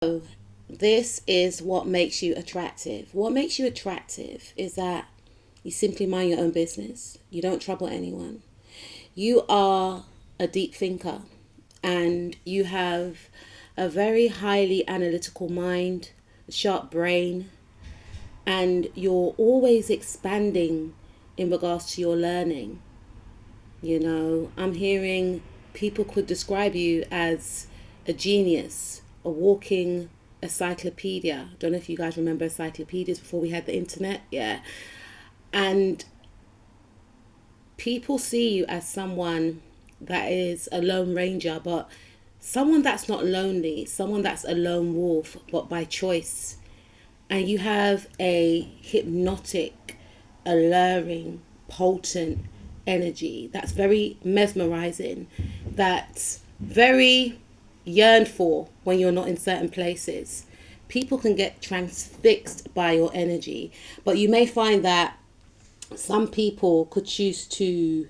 So, this is what makes you attractive. What makes you attractive is that you simply mind your own business. You don't trouble anyone. You are a deep thinker and you have a very highly analytical mind, a sharp brain, and you're always expanding in regards to your learning. I'm hearing people could describe you as a genius, a walking encyclopedia. Don't know if you guys remember encyclopedias before we had the internet. Yeah. And people see you as someone that is a lone ranger, but someone that's not lonely, someone that's a lone wolf, but by choice. And you have a hypnotic, alluring, potent energy that's very mesmerizing, that's very yearned for when you're not in certain places. People can get transfixed by your energy, but you may find that some people could choose to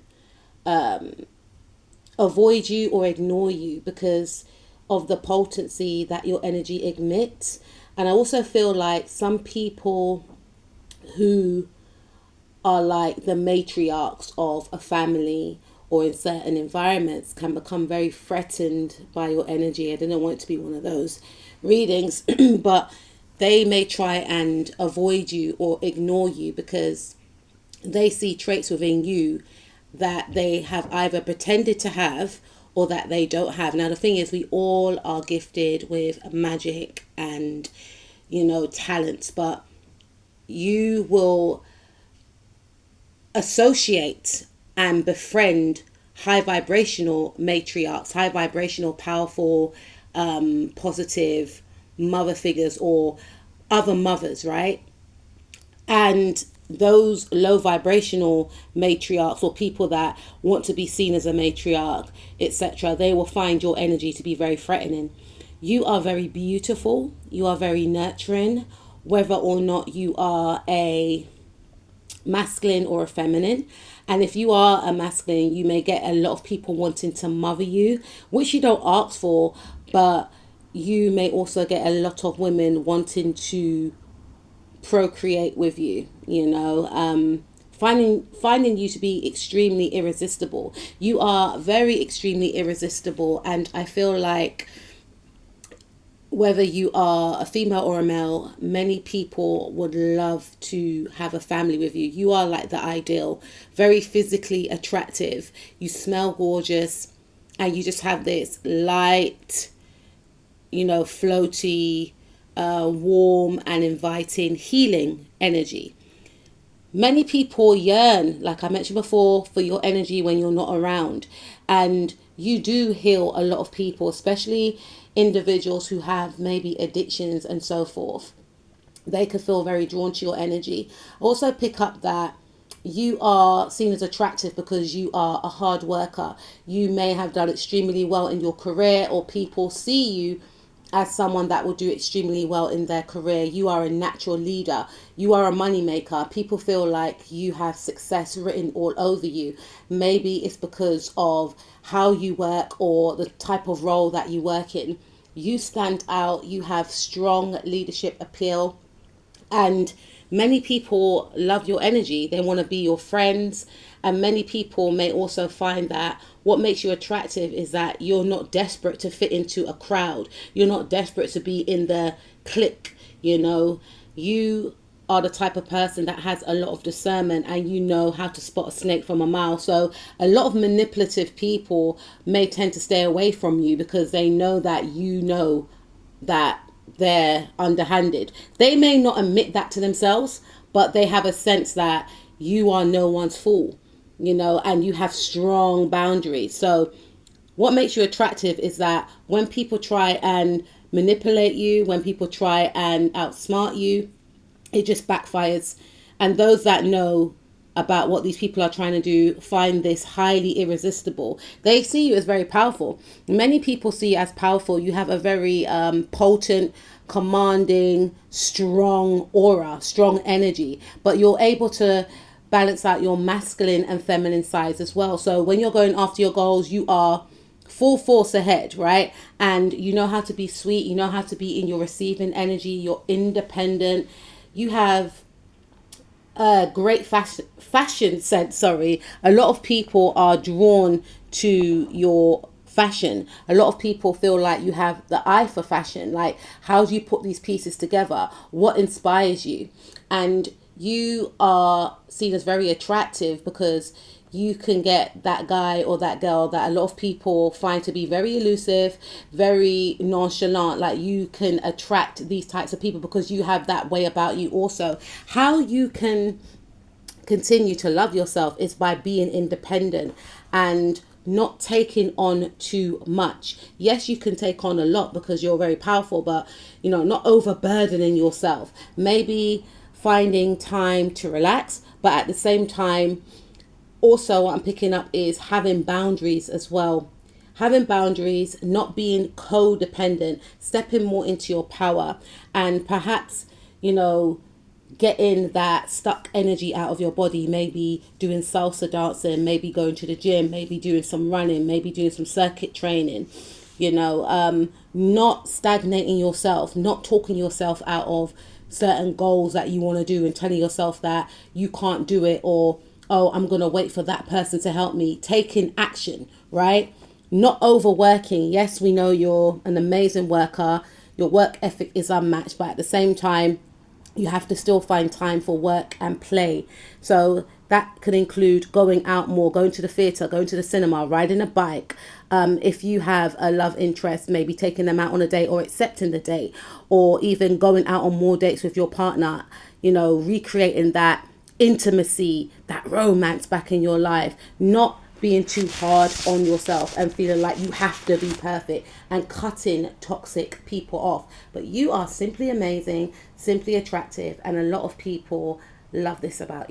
avoid you or ignore you because of the potency that your energy emits. And I also feel like some people who are like the matriarchs of a family or in certain environments can become very threatened by your energy. I didn't want it to be one of those readings, but they may try and avoid you or ignore you because they see traits within you that they have either pretended to have or that they don't have. Now, the thing is, we all are gifted with magic and, talents, but you will associate and befriend high vibrational matriarchs, high vibrational, powerful, positive mother figures or other mothers, right? And those low vibrational matriarchs or people that want to be seen as a matriarch, etc., they will find your energy to be very threatening. You are very beautiful. You are very nurturing, whether or not you are a masculine or a feminine. And if you are a masculine, you may get a lot of people wanting to mother you, which you don't ask for, but you may also get a lot of women wanting to procreate with you, finding you to be extremely irresistible. You are very extremely irresistible, and I feel like whether you are a female or a male, many people would love to have a family with you. You are like the ideal, very physically attractive. You smell gorgeous, and you just have this light, floaty, warm and inviting, healing energy. Many people yearn, like I mentioned before, for your energy when you're not around. And you do heal a lot of people, especially individuals who have maybe addictions and so forth. They could feel very drawn to your energy. Also pick up that you are seen as attractive because you are a hard worker. You may have done extremely well in your career, or people see you as someone that will do extremely well in their career. You are a natural leader. You are a money maker. People feel like you have success written all over you. Maybe it's because of how you work or the type of role that you work in. You stand out. You have strong leadership appeal. And many people love your energy. They want to be your friends. And many people may also find that what makes you attractive is that you're not desperate to fit into a crowd. You're not desperate to be in the clique, You are the type of person that has a lot of discernment and you know how to spot a snake from a mile. So a lot of manipulative people may tend to stay away from you because they know that that they're underhanded. They may not admit that to themselves, but they have a sense that you are no one's fool, and you have strong boundaries. So what makes you attractive is that when people try and manipulate you, when people try and outsmart you, it just backfires. And those that know about what these people are trying to do find this highly irresistible. They see you as very powerful. Many people see you as powerful. You have a very potent, commanding, strong aura, strong energy, but you're able to balance out your masculine and feminine sides as well. So when you're going after your goals, you are full force ahead, right? And you know how to be sweet, you know how to be in your receiving energy, you're independent, you have a great fashion sense. Sorry, a lot of people are drawn to your fashion. A lot of people feel like you have the eye for fashion. Like, how do you put these pieces together? What inspires you? And you are seen as very attractive because you can get that guy or that girl that a lot of people find to be very elusive, very nonchalant. Like, you can attract these types of people because you have that way about you also. How you can continue to love yourself is by being independent and not taking on too much. Yes, you can take on a lot because you're very powerful, but not overburdening yourself. Maybe finding time to relax, but at the same time, also what I'm picking up is having boundaries as well. Having boundaries, not being codependent, stepping more into your power, and perhaps, getting that stuck energy out of your body. Maybe doing salsa dancing, maybe going to the gym, maybe doing some running, maybe doing some circuit training. Not stagnating yourself, not talking yourself out of certain goals that you want to do and telling yourself that you can't do it, or, oh, I'm going to wait for that person to help me. Taking action, right? Not overworking. Yes, we know you're an amazing worker. Your work ethic is unmatched, but at the same time, you have to still find time for work and play. So that could include going out more, going to the theatre, going to the cinema, riding a bike. If you have a love interest, maybe taking them out on a date or accepting the date, or even going out on more dates with your partner, recreating that intimacy, that romance back in your life. Not being too hard on yourself and feeling like you have to be perfect, and cutting toxic people off. But you are simply amazing, simply attractive, and a lot of people love this about you.